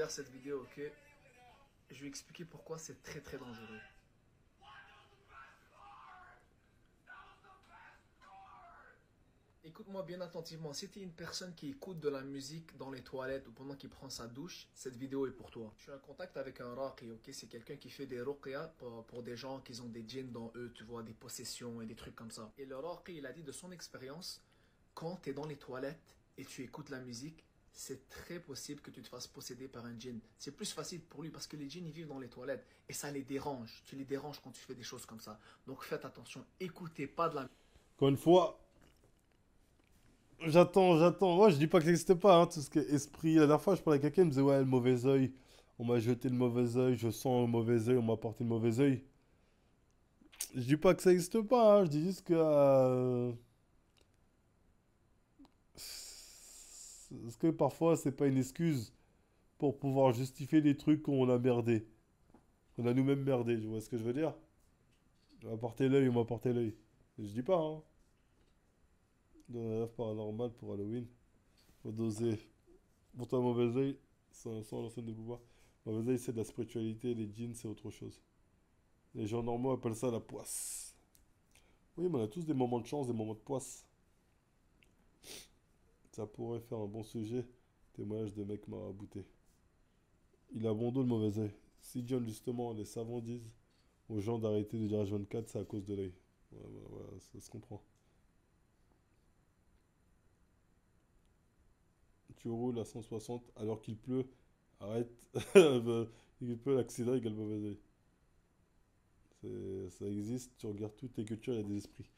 regarde cette vidéo, ok? Je vais expliquer pourquoi c'est très très dangereux. Écoute-moi bien attentivement. Si tu es une personne qui écoute de la musique dans les toilettes ou pendant qu'il prend sa douche, cette vidéo est pour toi. Je suis en contact avec un raqi, ok? C'est quelqu'un qui fait des ruqya pour des gens qui ont des djinns dans eux, tu vois, des possessions et des trucs comme ça. Et le raqi, il a dit de son expérience, quand tu es dans les toilettes et tu écoutes la musique, c'est très possible que tu te fasses posséder par un djinn. C'est plus facile pour lui parce que les djinns, ils vivent dans les toilettes et ça les dérange. Tu les déranges quand tu fais des choses comme ça. Donc faites attention, écoutez pas de la... Encore une fois, j'attends. Moi, je dis pas que ça n'existe pas, hein, tout ce qui est esprit. La dernière fois, je parlais à quelqu'un, il me disait, ouais, le mauvais œil. On m'a jeté le mauvais œil, je sens le mauvais œil, on m'a apporté le mauvais œil. Je dis pas que ça n'existe pas, hein, je dis juste que. Est-ce que parfois, c'est pas une excuse pour pouvoir justifier des trucs qu'on a merdé? On a nous-mêmes merdé, tu vois ce que je veux dire? On m'a apporté l'œil, on m'a apporté l'œil. Je dis pas, hein. Dans la rêve paranormal pour Halloween. Faut doser. Pour toi, mauvais œil, sans l'ancienne de pouvoir. Mauvais œil, c'est de la spiritualité, les djinns, c'est autre chose. Les gens normaux appellent ça la poisse. Oui, mais on a tous des moments de chance, des moments de poisse. Ça pourrait faire un bon sujet. Témoignage de mec marabouté. Il a bon dos le mauvais œil. Si John, justement, les savants disent aux gens d'arrêter de dire H24, c'est à cause de l'œil. Ouais, ça se comprend. Tu roules à 160 alors qu'il pleut. Arrête. Il pleut, l'accident égale mauvais œil. Ça existe, tu regardes toutes les cultures, il y a des esprits.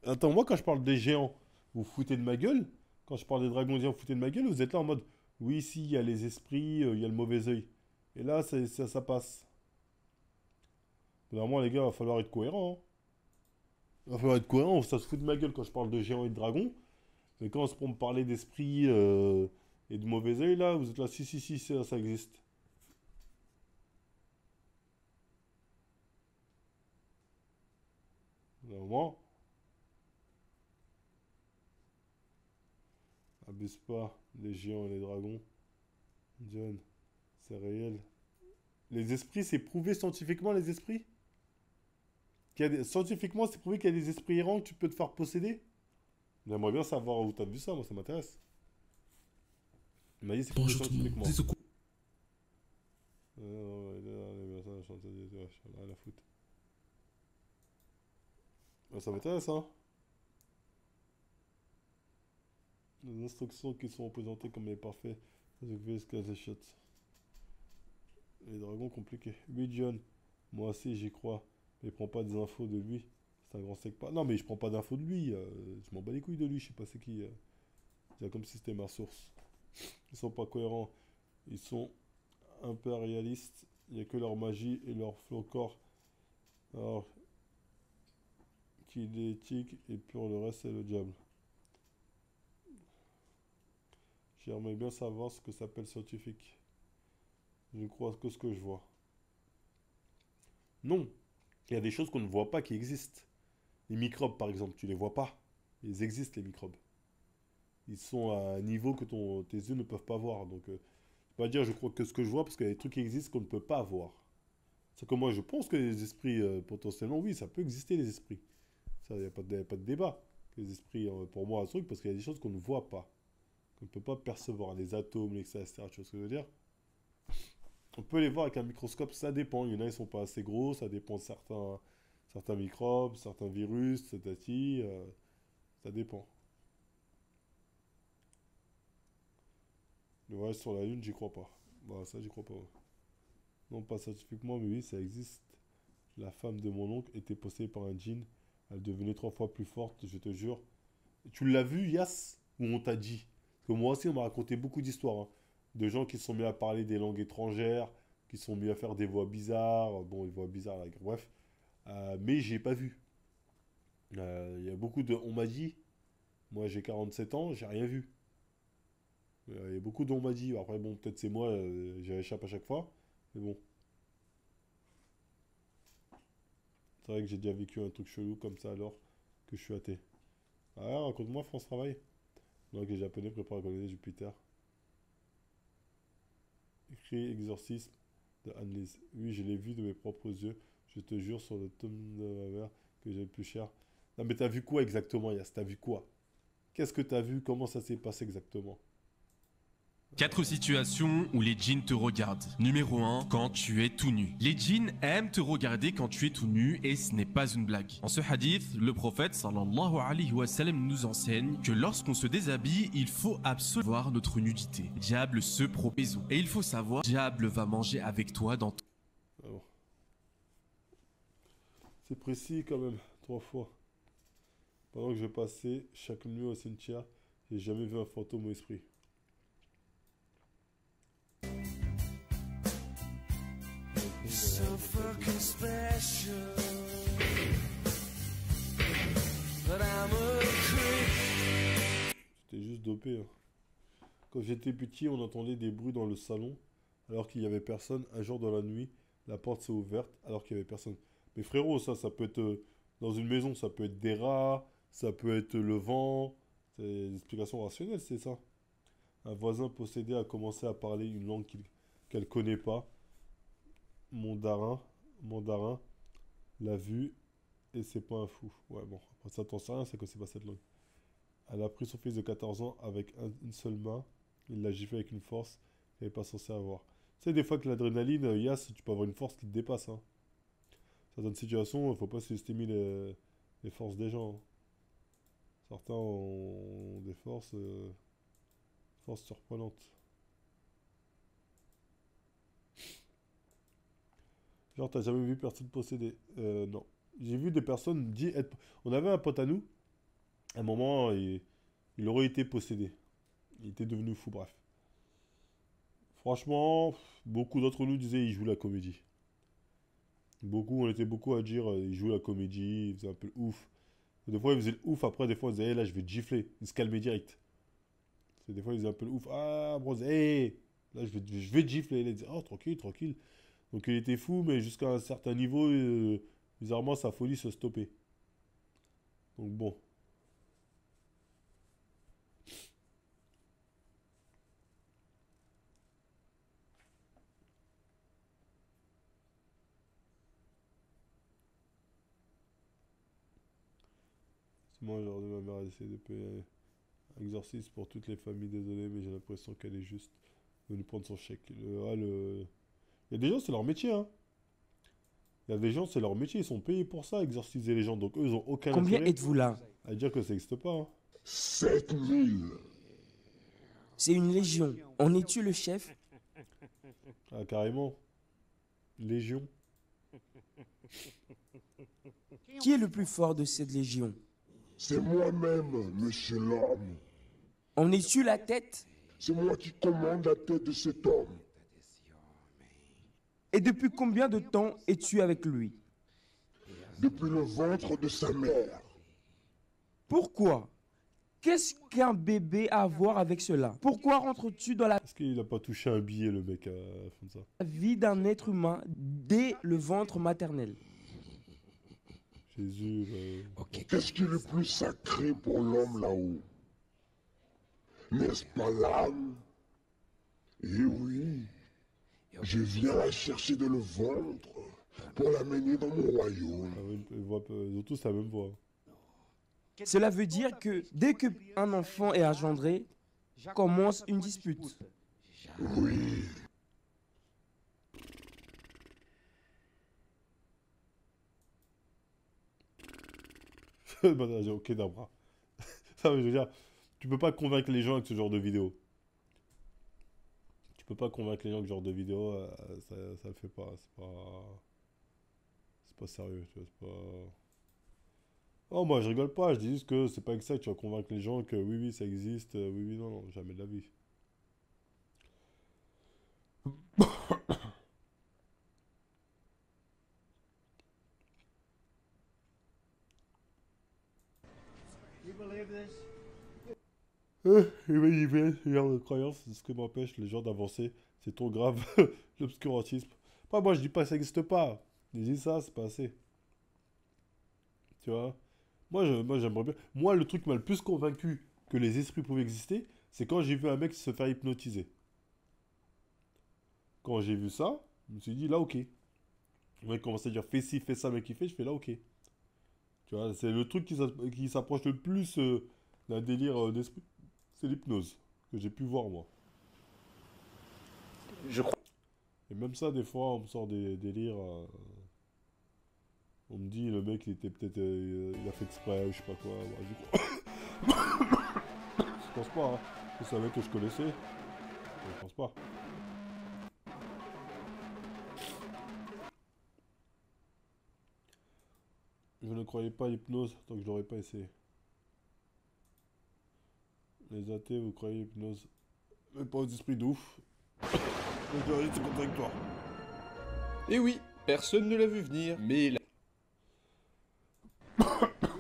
Attends, moi quand je parle des géants, vous vous foutez de ma gueule? Quand je parle des dragons géants, vous foutez de ma gueule? Vous êtes là en mode, oui, si, il y a les esprits, il y a le mauvais œil. Et là, ça passe. Normalement, les gars, il va falloir être cohérent, hein. Il va falloir être cohérent, ça se fout de ma gueule quand je parle de géants et de dragons. Mais quand c'est pour me parler d'esprit et de mauvais œil, là, vous êtes là, si, si, si, ça existe. Normalement, abuse pas, les géants et les dragons. John, c'est réel. Les esprits, c'est prouvé scientifiquement, les esprits? Scientifiquement, c'est prouvé qu'il y a des esprits errants que tu peux te faire posséder? J'aimerais bien savoir où t'as vu ça, moi ça m'intéresse. Il m'a dit c'est prouvé Bonjour tout le monde. scientifiquement. C'est quoi? Rien à foutre. Ça m'intéresse, hein. Les instructions qui sont représentées comme les parfaits. Les dragons compliqués. Oui, John. Moi aussi, j'y crois. Mais prends pas des infos de lui. C'est un grand sec pas. Non, mais je prends pas d'infos de lui. Je m'en bats les couilles de lui. Je sais pas c'est qui. C'est comme si c'était ma source. Ils sont pas cohérents. Ils sont impérialistes. Il n'y a que leur magie et leur folklore. Alors, qu'il est éthique et pour le reste, c'est le diable. J'aimerais bien savoir ce que ça s'appelle scientifique. Je ne crois que ce que je vois. Non. Il y a des choses qu'on ne voit pas qui existent. Les microbes, par exemple, tu les vois pas. Ils existent, les microbes. Ils sont à un niveau que tes yeux ne peuvent pas voir. Donc, pas dire je crois que ce que je vois, parce qu'il y a des trucs qui existent qu'on ne peut pas voir. C'est que moi, je pense que les esprits, potentiellement, oui, ça peut exister, les esprits. Ça, il n'y a pas de débat. Les esprits, pour moi, un truc, parce qu'il y a des choses qu'on ne voit pas, qu'on ne peut pas percevoir. Les atomes, etc. Tu vois ce que je veux dire? On peut les voir avec un microscope, ça dépend. Il y en a, ils sont pas assez gros, ça dépend de certains microbes, certains virus, tatati, ça dépend. Le voyage sur la Lune, j'y crois pas. Bah, ça, j'y crois pas. Non, pas scientifiquement, mais oui, ça existe. La femme de mon oncle était possédée par un djinn. Elle devenait 3 fois plus forte, je te jure. Tu l'as vu, Yas? Ou on t'a dit? Parce que moi aussi, on m'a raconté beaucoup d'histoires, hein. De gens qui se sont mis à parler des langues étrangères, qui se sont mis à faire des voix bizarres. Bon, des voix bizarres, là, bref. Mais j'ai pas vu. Il y a beaucoup de. On m'a dit, moi j'ai 47 ans, j'ai rien vu. Il y a beaucoup d'on m'a dit. Après, bon, peut-être c'est moi, j'y échappe à chaque fois. Mais bon, c'est vrai que j'ai déjà vécu un truc chelou comme ça alors que je suis athée. Ah, raconte-moi, France Travail. Donc les Japonais préparent à coloniser Jupiter. Écrit exorcisme de Annelise. Oui, je l'ai vu de mes propres yeux. Je te jure sur le tome de ma mère que j'ai le plus cher. Non, mais t'as vu quoi exactement, Yas? T'as vu quoi? Qu'est-ce que t'as vu? Comment ça s'est passé exactement? 4 situations où les djinns te regardent. Numéro 1, quand tu es tout nu. Les djinns aiment te regarder quand tu es tout nu et ce n'est pas une blague. En ce hadith, le prophète sallallahu alayhi wa sallam nous enseigne que lorsqu'on se déshabille, il faut absolument voir notre nudité. Diable se propose. Et il faut savoir, diable va manger avec toi dans ton... Alors, c'est précis quand même, 3 fois. Pendant que je passais chaque nuit au cimetière, j'ai jamais vu un fantôme ou esprit. So fucking special. But I'm a creep. J'étais juste dopé, hein. Quand j'étais petit, on entendait des bruits dans le salon, alors qu'il n'y avait personne. Un jour dans la nuit, la porte s'est ouverte, alors qu'il n'y avait personne. Mais frérot, ça peut être dans une maison, ça peut être des rats, ça peut être le vent. C'est des explications rationnelles, c'est ça. Un voisin possédé a commencé à parler une langue qu'elle connaît pas. Mandarin, l'a vu et c'est pas un fou. Ouais, bon, après ça, t'en sais rien, c'est que c'est pas cette langue. Elle a pris son fils de 14 ans avec une seule main. Il l'a giflé avec une force qu'elle n'est pas censée avoir. Tu sais, des fois que l'adrénaline, Yass, tu peux avoir une force qui te dépasse, hein. Certaines situations, il faut pas sous-estimer les forces des gens, hein. Certains ont des forces surprenantes. Genre, t'as jamais vu personne posséder? Non. J'ai vu des personnes dire être... On avait un pote à nous, à un moment, il aurait été possédé. Il était devenu fou, bref. Franchement, beaucoup d'entre nous disaient il joue la comédie. On était beaucoup à dire il joue la comédie, il faisait un peu le ouf. Et des fois, il faisait le ouf, après, des fois, il disait là, je vais te gifler. Il se calmait direct. Des fois, il faisait un peu le ouf. Ah, bro, hey, là, je vais te gifler. Il disait oh, tranquille, tranquille. Donc, il était fou, mais jusqu'à un certain niveau, bizarrement, sa folie se stoppait. Donc, bon. C'est moi, genre de ma mère a essayé de payer un exorcisme pour toutes les familles, désolé, mais j'ai l'impression qu'elle est juste venue prendre son chèque. Il y a des gens, c'est leur métier, hein. Il y a des gens, c'est leur métier, ils sont payés pour ça, exorciser les gens. Donc, eux, ils ont aucun Combien intérêt êtes-vous là? à dire que ça n'existe pas, hein. 7000. C'est une légion. En es-tu le chef? Ah, carrément. Légion. Qui est le plus fort de cette légion? C'est moi-même, monsieur l'homme. En es-tu la tête? C'est moi qui commande la tête de cet homme. Et depuis combien de temps es-tu avec lui? Depuis le ventre de sa mère. Pourquoi? Qu'est-ce qu'un bébé a à voir avec cela? Pourquoi rentres-tu dans la Est-ce qu'il n'a pas touché un billet, le mec, à la fin de ça? vie d'un être humain dès le ventre maternel? Jésus, Qu'est-ce qui est le plus sacré pour l'homme là-haut? N'est-ce pas l'âme? Eh oui. Je viens la chercher dans le ventre pour l'amener dans mon royaume. ah oui, ils ont tous la même voix. Cela veut dire que dès qu'un enfant est engendré, commence une dispute. Oui. Ok, d'abra. Ça, je veux dire, tu peux pas convaincre les gens avec ce genre de vidéo. Tu peux pas convaincre les gens avec ce genre de vidéo, ça le fait pas. C'est pas sérieux, tu vois, c'est pas... Oh, moi, je rigole pas, je dis juste que c'est pas avec ça que tu vas convaincre les gens que oui, oui, ça existe, oui, oui, non, non, jamais de la vie. Ce genre de croyance, c'est ce qui m'empêche les gens d'avancer. C'est trop grave, l'obscurantisme. Pas moi, je dis pas que ça n'existe pas. Je dis ça, c'est pas assez. Tu vois? Moi, j'aimerais bien. Moi, le truc qui m'a le plus convaincu que les esprits pouvaient exister, c'est quand j'ai vu un mec se faire hypnotiser. Quand j'ai vu ça, je me suis dit, là, ok. Le mec commence à dire, fais ci, fais ça, mec, il fait, je fais là, ok. Tu vois, c'est le truc qui s'approche le plus d'un délire d'esprit. C'est l'hypnose, que j'ai pu voir, moi. Je crois. Et même ça, des fois, on me sort des délires. On me dit, le mec, il était peut-être. Il a fait exprès, je sais pas quoi. Bah, je pense pas, hein. Je savais que je connaissais. Je pense pas. Je ne croyais pas à l'hypnose tant que je l'aurais pas essayé. Les athées, vous croyez à l'hypnose? Mais pas aux esprits de ouf. Donc, c'est contradictoire. Et oui, personne ne l'a vu venir, mais